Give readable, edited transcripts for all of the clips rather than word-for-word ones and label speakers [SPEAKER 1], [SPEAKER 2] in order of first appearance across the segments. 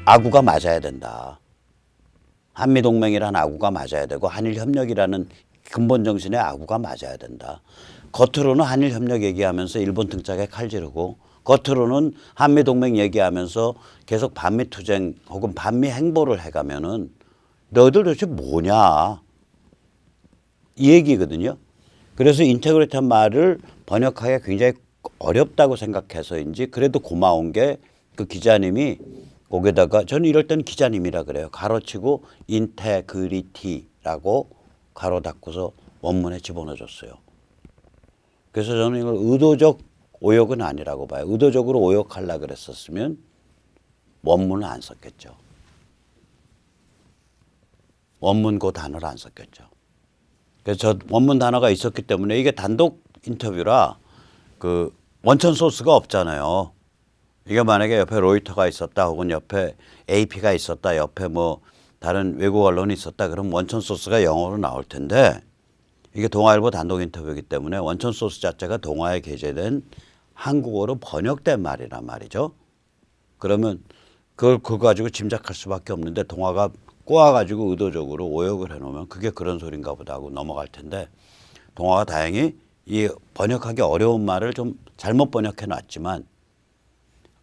[SPEAKER 1] 아구가 맞아야 된다. 한미동맹이라는 아구가 맞아야 되고 한일협력이라는 근본 정신의 아구가 맞아야 된다. 겉으로는 한일협력 얘기하면서 일본 등짝에 칼 지르고 겉으로는 한미동맹 얘기하면서 계속 반미투쟁 혹은 반미 행보를 해가면은 너희들 도대체 뭐냐 이 얘기거든요. 그래서 인테그리티한 말을 번역하기가 굉장히 어렵다고 생각해서인지 그래도 고마운 게 그 기자님이 거기다가 저는 이럴 때는 기자님이라 그래요. 가로치고 인테그리티라고 가로 닫고서 원문에 집어넣어줬어요. 그래서 저는 이걸 의도적 오역은 아니라고 봐요. 의도적으로 오역하려고 그랬었으면 원문을 안 썼겠죠. 원문 그 단어를 안 썼겠죠. 그래서 저 원문 단어가 있었기 때문에 이게 단독 인터뷰라 그 원천 소스가 없잖아요. 이게 만약에 옆에 로이터가 있었다 혹은 옆에 AP가 있었다 옆에 뭐 다른 외국 언론이 있었다 그럼 원천 소스가 영어로 나올 텐데 이게 동아일보 단독 인터뷰이기 때문에 원천 소스 자체가 동아에 게재된 한국어로 번역된 말이란 말이죠. 그러면 그걸 가지고 짐작할 수밖에 없는데 동아가 꼬아가지고 의도적으로 오역을 해놓으면 그게 그런 소린가 보다 하고 넘어갈 텐데 동아가 다행히 이 번역하기 어려운 말을 좀 잘못 번역해 놨지만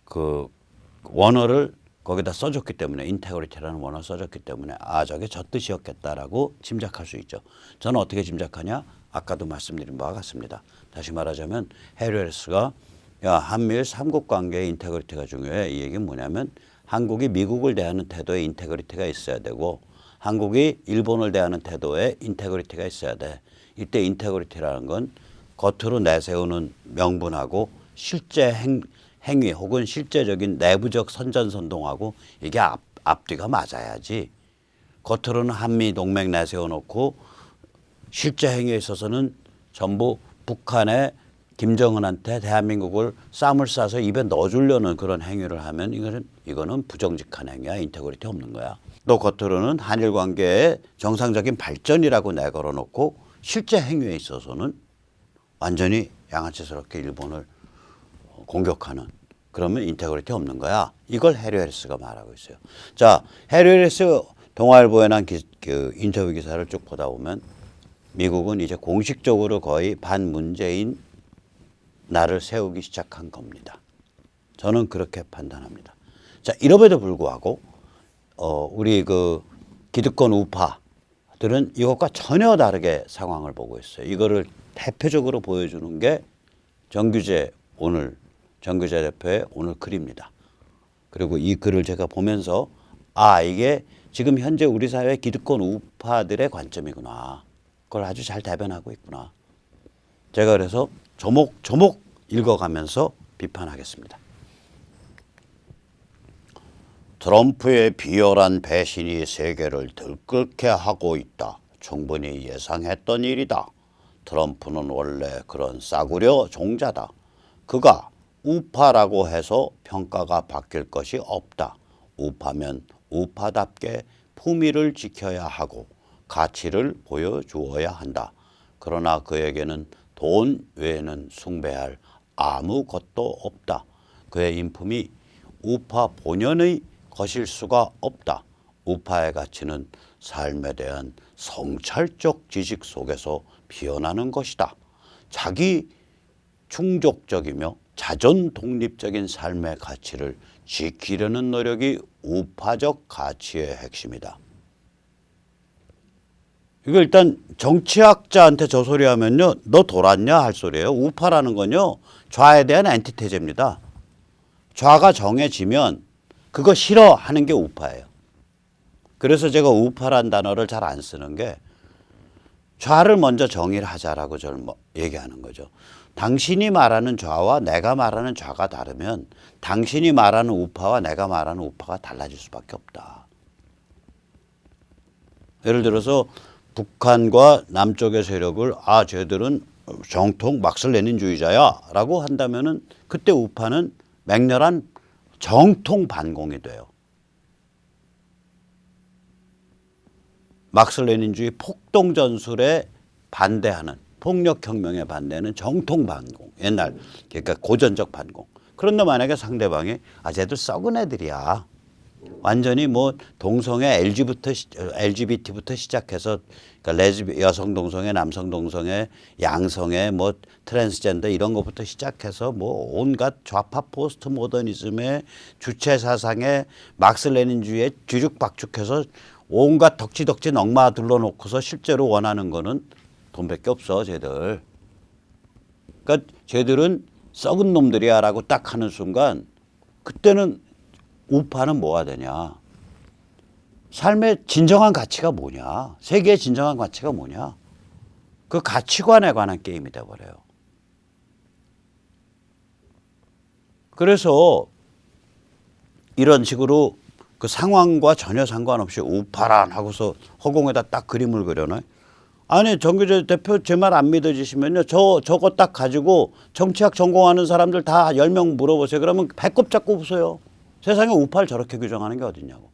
[SPEAKER 1] 그 원어를 거기다 써줬기 때문에 인테그리티라는 원어를 써줬기 때문에 아 저게 저 뜻이었겠다라고 짐작할 수 있죠. 저는 어떻게 짐작하냐? 아까도 말씀드린 바와 같습니다. 다시 말하자면 해리 해리스가 야 한미일 삼국 관계의 인테그리티가 중요해. 이 얘기는 뭐냐면 한국이 미국을 대하는 태도에 인테그리티가 있어야 되고 한국이 일본을 대하는 태도에 인테그리티가 있어야 돼. 이때 인테그리티라는 건 겉으로 내세우는 명분하고 실제 행위 혹은 실제적인 내부적 선전선동하고 이게 앞뒤가 맞아야지. 겉으로는 한미 동맹 내세워놓고 실제 행위에 있어서는 전부 북한의 김정은한테 대한민국을 쌈을 싸서 입에 넣어주려는 그런 행위를 하면 이거는 부정직한 행위야. 인테그리티 없는 거야. 또 겉으로는 한일 관계의 정상적인 발전이라고 내걸어놓고 실제 행위에 있어서는 완전히 양아치스럽게 일본을 공격하는 그러면 인테그리티 없는 거야. 이걸 해리 해리스가 말하고 있어요. 자, 해리 해리스 동아일보에 난 그 인터뷰 기사를 쭉 보다 보면 미국은 이제 공식적으로 거의 반문재인 나를 세우기 시작한 겁니다. 저는 그렇게 판단합니다. 자, 이럼에도 불구하고 우리 그 기득권 우파들은 이것과 전혀 다르게 상황을 보고 있어요. 이거를 대표적으로 보여주는 게 정규재 대표의 오늘 글입니다. 그리고 이 글을 제가 보면서 아 이게 지금 현재 우리 사회 기득권 우파들의 관점이구나. 그걸 아주 잘 대변하고 있구나. 제가 그래서 조목조목 읽어가면서 비판하겠습니다. 트럼프의 비열한 배신이 세계를 들끓게 하고 있다. 충분히 예상했던 일이다. 트럼프는 원래 그런 싸구려 종자다. 그가 우파라고 해서 평가가 바뀔 것이 없다. 우파면 우파답게 품위를 지켜야 하고 가치를 보여주어야 한다. 그러나 그에게는 돈 외에는 숭배할 아무것도 없다. 그의 인품이 우파 본연의 것일 수가 없다. 우파의 가치는 삶에 대한 성찰적 지식 속에서 피어나는 것이다. 자기 충족적이며 자존 독립적인 삶의 가치를 지키려는 노력이 우파적 가치의 핵심이다. 이거 일단 정치학자한테 저 소리 하면요. 너 돌았냐 할 소리예요. 우파라는 건요. 좌에 대한 엔티테제입니다. 좌가 정해지면 그거 싫어하는 게 우파예요. 그래서 제가 우파란 단어를 잘 안 쓰는 게 좌를 먼저 정의를 하자라고 저는 얘기하는 거죠. 당신이 말하는 좌와 내가 말하는 좌가 다르면 당신이 말하는 우파와 내가 말하는 우파가 달라질 수밖에 없다. 예를 들어서 북한과 남쪽의 세력을 쟤들은 정통 막스레닌주의자야 라고 한다면은 그때 우파는 맹렬한 정통 반공이 돼요. 막스레닌주의 폭동전술에 반대하는 폭력혁명에 반대하는 정통 반공. 옛날 그러니까 고전적 반공. 그런데 만약에 상대방이 쟤들 썩은 애들이야. 완전히 뭐 동성애 LGBT부터 시작해서 그러니까 여성 동성애, 남성 동성애, 양성애, 뭐 트랜스젠더 이런 것부터 시작해서 뭐 온갖 좌파 포스트 모더니즘의 주체 사상에 막스 레닌주의에 뒤죽박죽해서 온갖 덕지덕지 넝마 둘러놓고서 실제로 원하는 거는 돈밖에 없어 쟤들. 그러니까 쟤들은 썩은 놈들이야라고 딱 하는 순간 그때는 우파는 뭐가 되냐. 삶의 진정한 가치가 뭐냐. 세계의 진정한 가치가 뭐냐. 그 가치관에 관한 게임이 돼버려요. 그래서 이런 식으로 그 상황과 전혀 상관없이 우파란 하고서 허공에다 딱 그림을 그려놔. 아니 정규재 대표 제 말 안 믿어지시면요. 저거 딱 가지고 정치학 전공하는 사람들 다 10명 물어보세요. 그러면 배꼽 잡고 웃어요. 세상에 우파를 저렇게 규정하는 게 어딨냐고.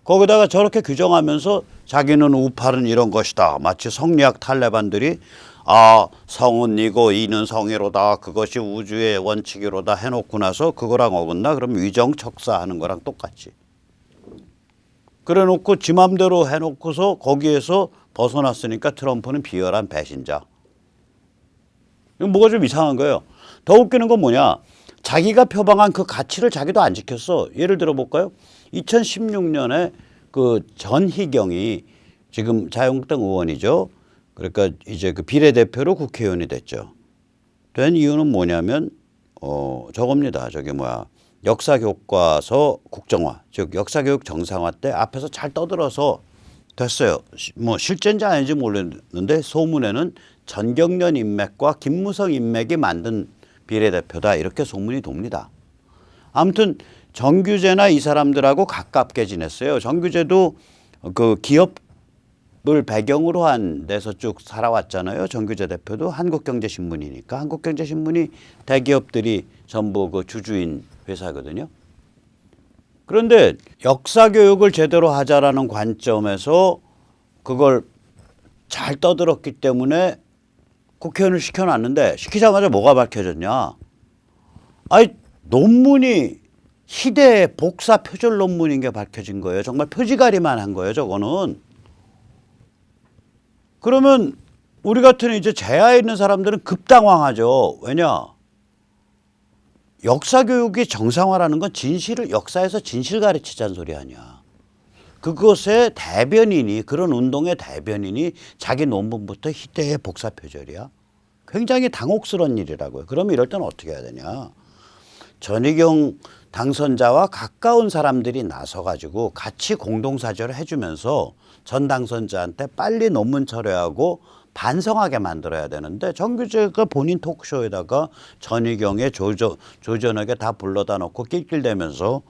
[SPEAKER 1] 거기다가 저렇게 규정하면서 자기는 우파는 이런 것이다. 마치 성리학 탈레반들이 성은 이고 이는 성이로다. 그것이 우주의 원칙이로다 해놓고 나서 그거랑 어긋나? 그럼 위정척사하는 거랑 똑같지. 그래 놓고 지 맘대로 해놓고서 거기에서 벗어났으니까 트럼프는 비열한 배신자. 이건 뭐가 좀 이상한 거예요. 더 웃기는 건 뭐냐. 자기가 표방한 그 가치를 자기도 안 지켰어. 예를 들어 볼까요? 2016년에 그 전희경이 지금 자유한국당 의원이죠. 그러니까 이제 그 비례대표로 국회의원이 됐죠. 된 이유는 뭐냐면 저겁니다. 역사교과서 국정화, 즉 역사교육 정상화 때 앞에서 잘 떠들어서 됐어요. 뭐 실제인지 아닌지 모르는데 소문에는 전경련 인맥과 김무성 인맥이 만든 비례대표다 이렇게 소문이 돕니다. 아무튼 정규재나 이 사람들하고 가깝게 지냈어요. 정규재도 그 기업을 배경으로 한 데서 쭉 살아왔잖아요. 정규재 대표도 한국경제신문이니까. 한국경제신문이 대기업들이 전부 그 주주인 회사거든요. 그런데 역사교육을 제대로 하자라는 관점에서 그걸 잘 떠들었기 때문에 국회의원을 시켜놨는데 시키자마자 뭐가 밝혀졌냐. 논문이 희대의 복사 표절 논문인 게 밝혀진 거예요. 정말 표지가리만 한 거예요. 저거는. 그러면 우리 같은 이제 제야에 있는 사람들은 급당황하죠. 왜냐. 역사교육이 정상화라는 건 역사에서 진실 가르치자는 소리 아니야. 그것의 대변인이 그런 운동의 대변인이 자기 논문부터 희대의 복사 표절이야. 굉장히 당혹스러운 일이라고요. 그러면 이럴 때는 어떻게 해야 되냐. 전희경 당선자와 가까운 사람들이 나서가지고 같이 공동사죄를 해주면서 전 당선자한테 빨리 논문 철회하고 반성하게 만들어야 되는데 정규재가 본인 토크쇼에다가 전희경의 조전에게 다 불러다 놓고 낄낄대면서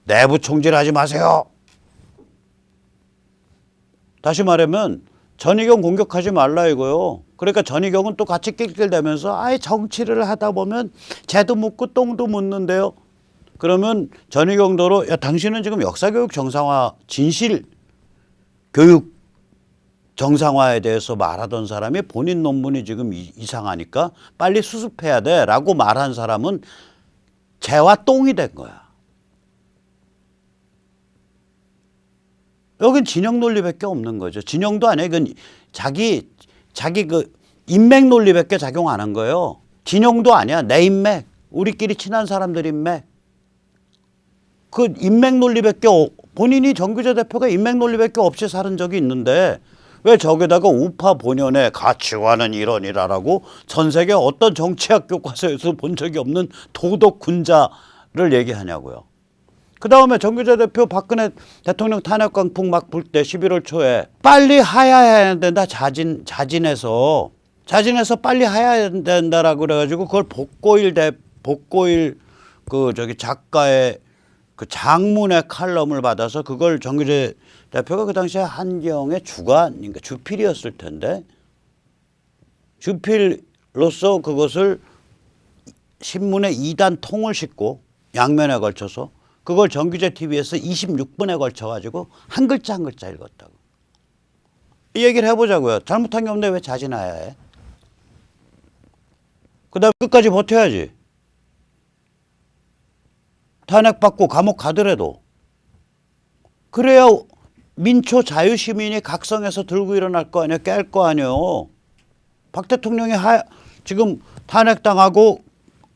[SPEAKER 1] 내부 총질하지 마세요. 다시 말하면 전희경 공격하지 말라 이거요. 그러니까 전희경은 또 같이 낄낄대면서 정치를 하다 보면 쟤도 묻고 똥도 묻는데요. 그러면 전희경도로 당신은 지금 역사교육 정상화 진실 교육 정상화에 대해서 말하던 사람이 본인 논문이 지금 이상하니까 빨리 수습해야 돼 라고 말한 사람은 재와 똥이 된 거야. 여긴 진영 논리밖에 없는 거죠. 진영도 아니에요. 이건 자기 그 인맥 논리밖에 작용 안 한 거예요. 진영도 아니야. 내 인맥. 우리끼리 친한 사람들 인맥. 그 인맥 논리밖에 본인이 정규재 대표가 인맥 논리밖에 없이 사는 적이 있는데 왜 저기다가 우파 본연의 가치관은 이러니라라고 전 세계 어떤 정치학 교과서에서 본 적이 없는 도덕 군자를 얘기하냐고요. 그다음에 정규재 대표 박근혜 대통령 탄핵 광풍 막 불 때 11월 초에 빨리 하야해야 된다. 자진해서 빨리 하야해야 된다라고 그래가지고 그걸 복고일 작가의 그 장문의 칼럼을 받아서 그걸 정규재 대표가 그 당시에 한경의 그러니까 주필이었을 텐데 주필로서 그것을 신문에 2단 통을 싣고 양면에 걸쳐서 그걸 정규재 TV에서 26분에 걸쳐가지고 한 글자 한 글자 읽었다고. 이 얘기를 해보자고요. 잘못한 게 없는데 왜 자진해야 해? 그 다음에 끝까지 버텨야지. 탄핵받고 감옥 가더라도. 그래야 민초 자유시민이 각성해서 들고 일어날 거 아니야. 깰 거 아니에요. 박 대통령이 지금 탄핵당하고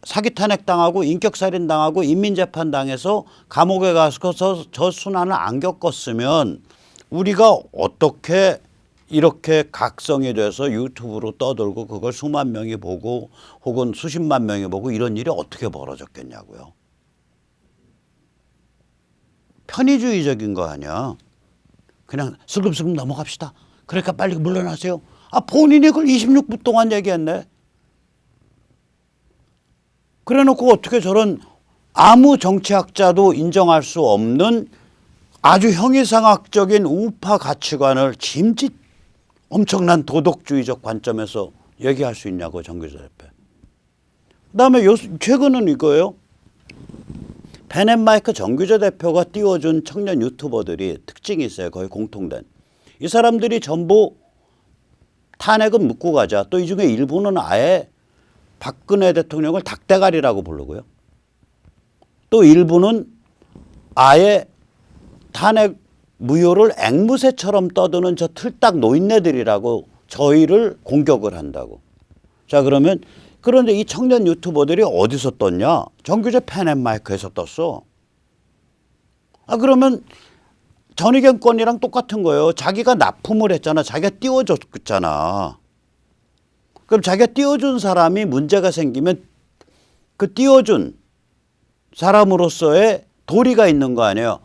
[SPEAKER 1] 사기 탄핵당하고 인격살인당하고 인민재판당해서 감옥에 가서 저 순환을 안 겪었으면 우리가 어떻게 이렇게 각성이 돼서 유튜브로 떠들고 그걸 수만 명이 보고 혹은 수십만 명이 보고 이런 일이 어떻게 벌어졌겠냐고요. 편의주의적인 거 아니야. 그냥 슬금슬금 넘어갑시다. 그러니까 빨리 물러나세요. 본인이 그걸 26분 동안 얘기했네. 그래놓고 어떻게 저런 아무 정치학자도 인정할 수 없는 아주 형이상학적인 우파 가치관을 짐짓 엄청난 도덕주의적 관점에서 얘기할 수 있냐고 정규재 대표. 그다음에 최근은 이거예요. 펜앤마이크 정규재 대표가 띄워준 청년 유튜버들이 특징이 있어요. 거의 공통된. 이 사람들이 전부 탄핵은 묻고 가자. 또 이 중에 일부는 아예 박근혜 대통령을 닭대가리라고 부르고요. 또 일부는 아예 탄핵 무효를 앵무새처럼 떠드는 저 틀딱 노인네들이라고 저희를 공격을 한다고. 자, 그런데 이 청년 유튜버들이 어디서 떴냐? 정규재 펜앤마이크에서 떴어. 그러면 전의견 건이랑 똑같은 거예요. 자기가 납품을 했잖아. 자기가 띄워줬잖아. 그럼 자기가 띄워준 사람이 문제가 생기면 그 띄워준 사람으로서의 도리가 있는 거 아니에요.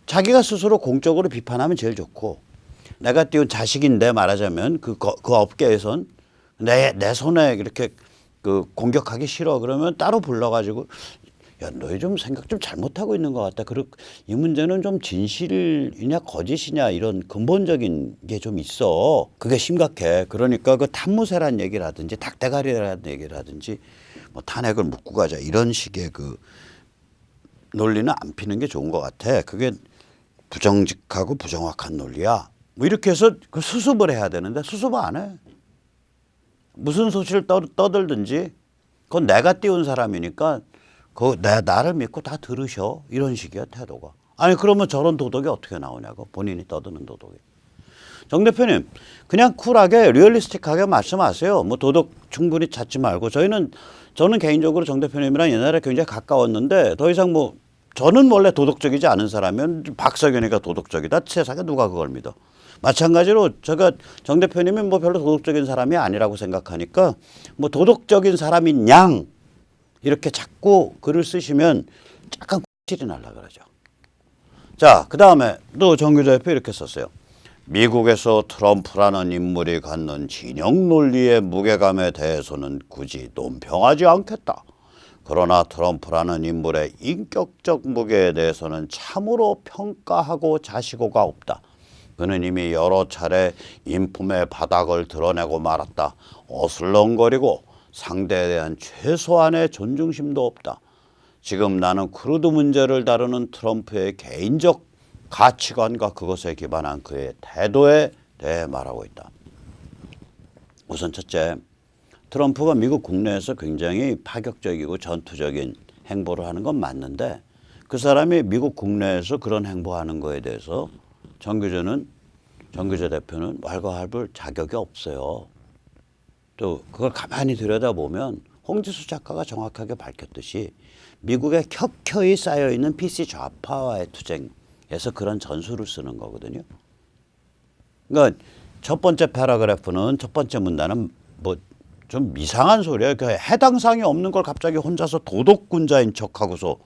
[SPEAKER 1] 자기가 스스로 공적으로 비판하면 제일 좋고, 내가 띄운 자식인데 말하자면 그 업계에선 내 손에 이렇게 그 공격하기 싫어. 그러면 따로 불러가지고 야, 너희 좀 생각 좀 잘못하고 있는 것 같다. 이 문제는 좀 진실이냐 거짓이냐 이런 근본적인 게 좀 있어. 그게 심각해. 그러니까 그 탐무새란 얘기라든지 닭대가리라는 얘기라든지 뭐 탄핵을 묻고 가자 이런 식의 그 논리는 안 피는 게 좋은 것 같아. 그게 부정직하고 부정확한 논리야. 뭐 이렇게 해서 그 수습을 해야 되는데 수습 안 해. 무슨 소식을 떠들든지 그건 내가 띄운 사람이니까 나를 믿고 다 들으셔. 이런 식이야 태도가. 아니 그러면 저런 도덕이 어떻게 나오냐고. 본인이 떠드는 도덕이. 정 대표님 그냥 쿨하게 리얼리스틱하게 말씀하세요. 뭐 도덕 충분히 찾지 말고. 저는 개인적으로 정 대표님이랑 옛날에 굉장히 가까웠는데 더 이상 뭐 저는 원래 도덕적이지 않은 사람이면 박석연이가 도덕적이다. 세상에 누가 그걸 믿어. 마찬가지로 제가 정 대표님이 뭐 별로 도덕적인 사람이 아니라고 생각하니까 뭐 도덕적인 사람인 양 이렇게 자꾸 글을 쓰시면 약간 꿀이 날라 그러죠. 자, 그 다음에 또 정규재 대표 이렇게 썼어요. 미국에서 트럼프라는 인물이 갖는 진영 논리의 무게감에 대해서는 굳이 논평하지 않겠다. 그러나 트럼프라는 인물의 인격적 무게에 대해서는 참으로 평가하고 자시고가 없다. 그는 이미 여러 차례 인품의 바닥을 드러내고 말았다. 어슬렁거리고 상대에 대한 최소한의 존중심도 없다. 지금 나는 크루드 문제를 다루는 트럼프의 개인적 가치관과 그것에 기반한 그의 태도에 대해 말하고 있다. 우선 첫째, 트럼프가 미국 국내에서 굉장히 파격적이고 전투적인 행보를 하는 건 맞는데 그 사람이 미국 국내에서 그런 행보하는 거에 대해서 정규재 대표는 왈가왈부할 자격이 없어요. 또 그걸 가만히 들여다보면 홍지수 작가가 정확하게 밝혔듯이 미국에 켜켜이 쌓여있는 PC 좌파와의 투쟁에서 그런 전술을 쓰는 거거든요. 그러니까 첫 번째 패러그래프는 첫 번째 문단은 뭐 좀 이상한 소리예요. 그 해당 사항이 없는 걸 갑자기 혼자서 도덕군자인 척하고서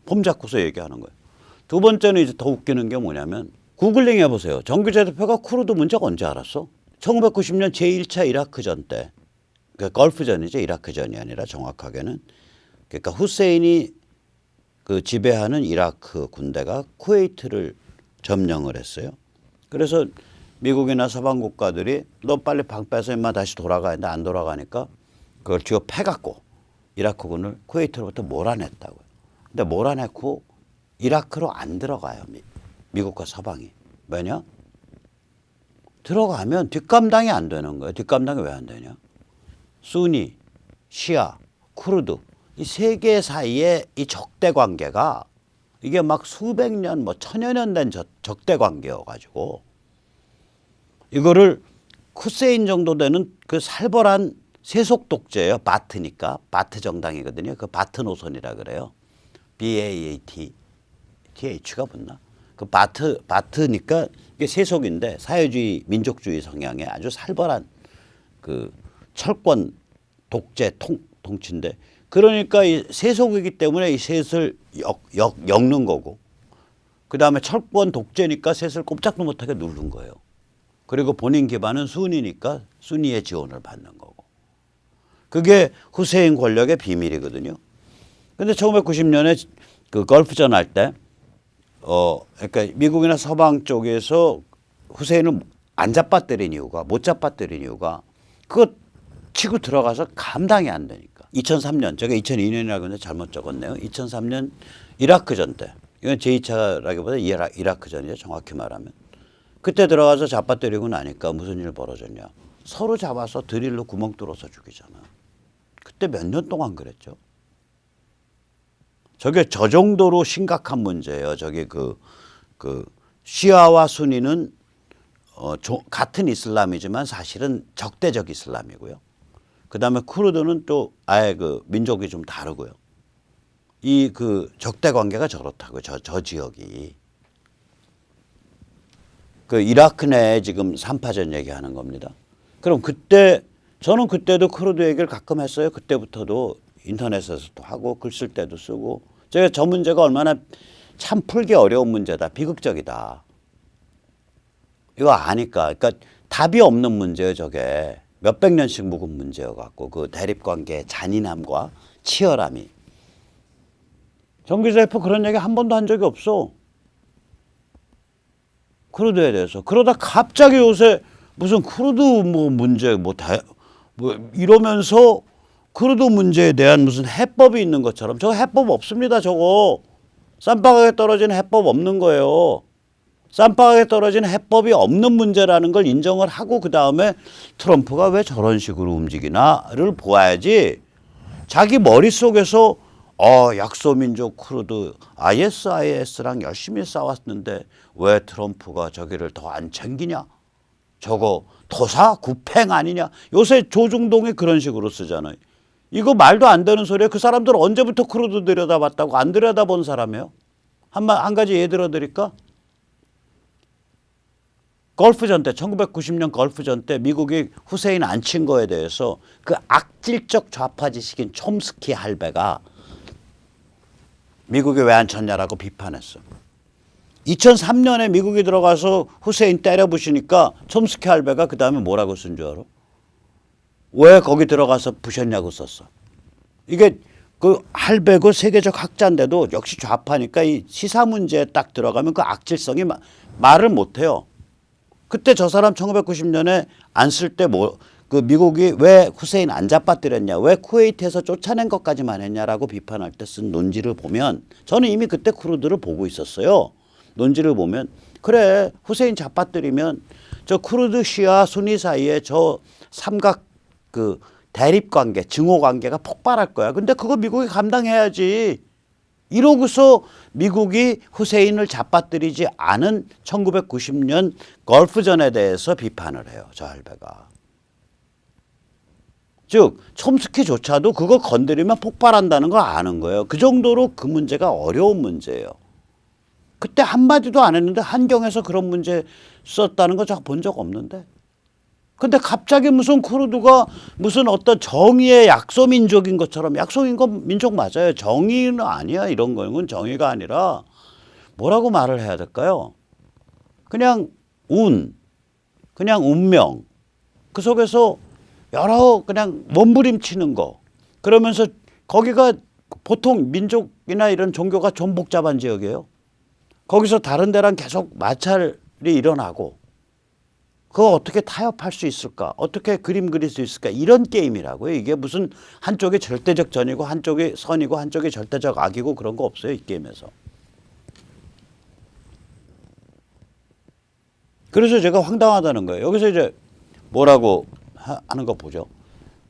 [SPEAKER 1] 폼 잡고서 얘기하는 거예요. 두 번째는 이제 더 웃기는 게 뭐냐면 구글링 해보세요. 정규재 대표가 쿠르드 문제가 언제 알았어? 1990년 제1차 이라크전 때. 그 걸프전이죠. 이라크전이 아니라 정확하게는. 그러니까 후세인이 그 지배하는 이라크 군대가 쿠웨이트를 점령을 했어요. 그래서 미국이나 서방 국가들이 너 빨리 방 빼서 인마 다시 돌아가 했는데 안 돌아가니까 그걸 뒤로 패갖고 이라크군을 쿠웨이트로부터 몰아냈다고요. 근데 몰아내고 이라크로 안 들어가요. 미국과 서방이. 왜냐? 들어가면 뒷감당이 안 되는 거예요. 뒷감당이 왜 안 되냐? 수니, 시아, 쿠르드 이 세계 사이에 이 적대 관계가 이게 막 수백 년, 뭐 천여 년 된 적대 관계여가지고 이거를 후세인 정도 되는 그 살벌한 세속 독재예요. 바트니까 바트 정당이거든요. 그 바트 노선이라 그래요. BAAT, TH가 붙나? 그 바트니까 이게 세속인데 사회주의, 민족주의 성향의 아주 살벌한 그 철권 독재 통치인데 그러니까 이 세속이기 때문에 이 셋을 엮는 거고 그 다음에 철권 독재니까 셋을 꼼짝도 못하게 누른 거예요. 그리고 본인 기반은 순위니까 순위의 지원을 받는 거고 그게 후세인 권력의 비밀이거든요. 근데 1990년에 그 걸프전 할 때 그러니까 미국이나 서방 쪽에서 후세인을 안 잡아뜨린 이유가 못 잡아뜨린 이유가 그거 치고 들어가서 감당이 안 되니까. 2003년 제가 2002년이라고 했는데 잘못 적었네요. 2003년 이라크전 때 이건 제2차라기보다 이라크전이죠. 정확히 말하면. 그때 들어가서 잡아뜨리고 나니까 무슨 일 벌어졌냐. 서로 잡아서 드릴로 구멍 뚫어서 죽이잖아. 그때 몇 년 동안 그랬죠. 저게 저 정도로 심각한 문제예요. 저게 그 시아와 순위는 같은 이슬람이지만 사실은 적대적 이슬람이고요. 그 다음에 쿠르드는 또 아예 그 민족이 좀 다르고요. 이 그 적대 관계가 저렇다고요. 저 지역이. 그 이라크 내에 지금 3파전 얘기하는 겁니다. 그럼 그때 저는 그때도 쿠르드 얘기를 가끔 했어요. 그때부터도 인터넷에서도 하고 글 쓸 때도 쓰고 제가 저 문제가 얼마나 참 풀기 어려운 문제다. 비극적이다. 이거 아니까. 그러니까 답이 없는 문제예요. 저게. 몇백 년씩 묵은 문제여갖고 그 대립관계의 잔인함과 치열함이. 정기자 F 그런 얘기 한 번도 한 적이 없어. 쿠르드에 대해서. 그러다 갑자기 요새 무슨 쿠르드 뭐 문제 뭐 이러면서 쿠르드 문제에 대한 무슨 해법이 있는 것처럼 저거 해법 없습니다. 저거 쌈바닥에 떨어지는 해법 없는 거예요. 쌈바닥에 떨어지는 해법이 없는 문제라는 걸 인정을 하고 그 다음에 트럼프가 왜 저런 식으로 움직이나를 보아야지. 자기 머릿속에서 약소민족 쿠르드 ISIS랑 열심히 싸웠는데 왜 트럼프가 저기를 더 안 챙기냐. 저거 토사 구팽 아니냐. 요새 조중동이 그런 식으로 쓰잖아요. 이거 말도 안 되는 소리예요. 그 사람들 언제부터 쿠르드 들여다봤다고. 안 들여다본 사람이에요. 한 가지 예를 들어드릴까. 걸프전 때 1990년 걸프전 때 미국이 후세인 안 친 거에 대해서 그 악질적 좌파지식인 촘스키 할배가 미국이 왜 안 쳤냐라고 비판했어. 2003년에 미국이 들어가서 후세인 때려 부시니까 촘스키 할배가 그 다음에 뭐라고 쓴 줄 알아? 왜 거기 들어가서 부셨냐고 썼어. 이게 그 할배고 세계적 학자인데도 역시 좌파니까 이 시사 문제에 딱 들어가면 그 악질성이 말을 못해요. 그때 저 사람 1990년에 안 쓸 때 그 미국이 왜 후세인 안 잡아뜨렸냐, 왜 쿠웨이트에서 쫓아낸 것까지만 했냐라고 비판할 때 쓴 논지를 보면 저는 이미 그때 쿠르드를 보고 있었어요. 논지를 보면 그래 후세인 잡아뜨리면 저 쿠르드 시아 순위 사이에 저 삼각 그 대립 관계, 증오 관계가 폭발할 거야. 근데 그거 미국이 감당해야지. 이러고서 미국이 후세인을 잡아뜨리지 않은 1990년 걸프전에 대해서 비판을 해요. 저 할배가. 즉 촘스키조차도 그거 건드리면 폭발한다는 걸 아는 거예요. 그 정도로 그 문제가 어려운 문제예요. 그때 한마디도 안 했는데 한경에서 그런 문제 썼다는 거 제가 본 적 없는데. 근데 갑자기 무슨 쿠르드가 무슨 어떤 정의의 약소민족인 것처럼 약소민족 맞아요. 정의는 아니야. 이런 거는 정의가 아니라 뭐라고 말을 해야 될까요? 그냥 그냥 운명. 그 속에서 여러 그냥 몸부림치는 거. 그러면서 거기가 보통 민족이나 이런 종교가 좀 복잡한 지역이에요. 거기서 다른 데랑 계속 마찰이 일어나고 그거 어떻게 타협할 수 있을까? 어떻게 그림 그릴 수 있을까? 이런 게임이라고요. 이게 무슨 한쪽이 절대적 전이고 한쪽이 선이고 한쪽이 절대적 악이고 그런 거 없어요. 이 게임에서. 그래서 제가 황당하다는 거예요. 여기서 이제 뭐라고 하는 거 보죠.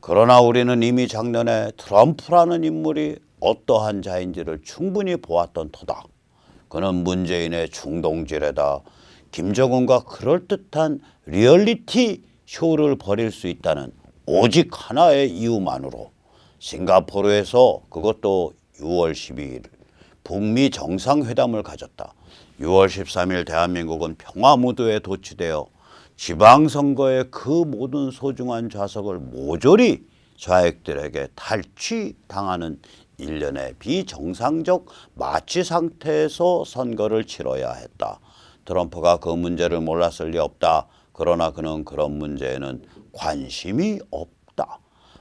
[SPEAKER 1] 그러나 우리는 이미 작년에 트럼프라는 인물이 어떠한 자인지를 충분히 보았던 터다. 그는 문재인의 중동질에다 김정은과 그럴듯한 리얼리티 쇼를 벌일 수 있다는 오직 하나의 이유만으로 싱가포르에서 그것도 6월 12일 북미 정상회담을 가졌다. 6월 13일 대한민국은 평화무드에 도취되어 지방선거의 그 모든 소중한 좌석을 모조리 좌익들에게 탈취당하는 일련의 비정상적 마취 상태에서 선거를 치러야 했다. 트럼프가 그 문제를 몰랐을 리 없다. 그러나 그는 그런 문제에는 관심이 없다.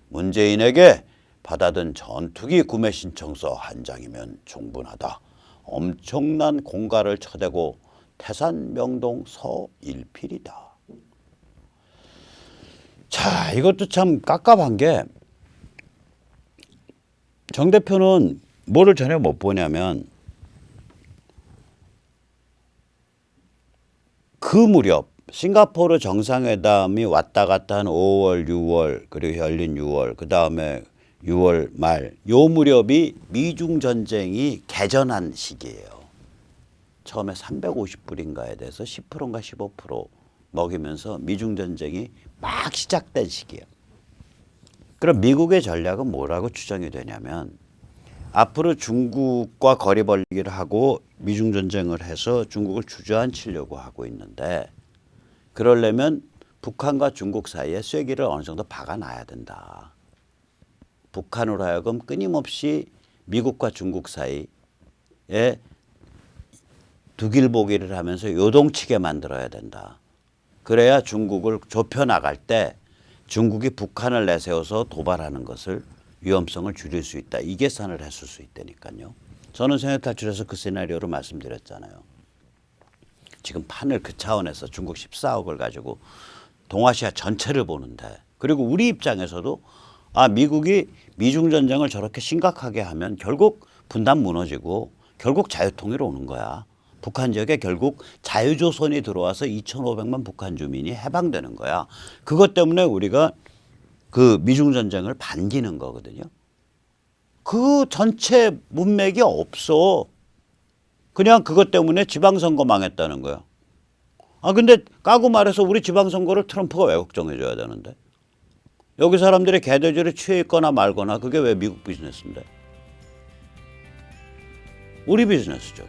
[SPEAKER 1] 문재인에게 받아든 전투기 구매 신청서 한 장이면 충분하다. 엄청난 공가를 쳐대고 태산 명동 서일필이다. 자, 이것도 참 깝깝한 게 정 대표는 뭐를 전혀 못 보냐면 그 무렵 싱가포르 정상회담이 왔다 갔다 한 5월, 6월 그리고 열린 6월 그 다음에 6월 말 요 무렵이 미중 전쟁이 개전한 시기예요. 처음에 350불인가에 대해서 10%인가 15% 먹이면서 미중 전쟁이 막 시작된 시기예요. 그럼 미국의 전략은 뭐라고 추정이 되냐면 앞으로 중국과 거리 벌리기를 하고 미중 전쟁을 해서 중국을 주저앉히려고 하고 있는데 그러려면 북한과 중국 사이에 쐐기를 어느 정도 박아놔야 된다. 북한으로 하여금 끊임없이 미국과 중국 사이에 두길보기를 하면서 요동치게 만들어야 된다. 그래야 중국을 좁혀나갈 때 중국이 북한을 내세워서 도발하는 것을 위험성을 줄일 수 있다. 이 계산을 했을 수 있다니까요. 저는 생각탈출해서 그 시나리오를 말씀드렸잖아요. 지금 판을 그 차원에서 중국 14억을 가지고 동아시아 전체를 보는데 그리고 우리 입장에서도 미국이 미중 전쟁을 저렇게 심각하게 하면 결국 분단 무너지고 결국 자유통일 오는 거야. 북한 지역에 결국 자유조선이 들어와서 2,500만 북한 주민이 해방되는 거야. 그것 때문에 우리가 그 미중 전쟁을 반기는 거거든요. 그 전체 문맥이 없어. 그냥 그것 때문에 지방선거 망했다는 거야. 근데 까고 말해서 우리 지방선거를 트럼프가 왜 걱정해줘야 되는데? 여기 사람들이 개돼지를 취해 있거나 말거나 그게 왜 미국 비즈니스인데? 우리 비즈니스죠.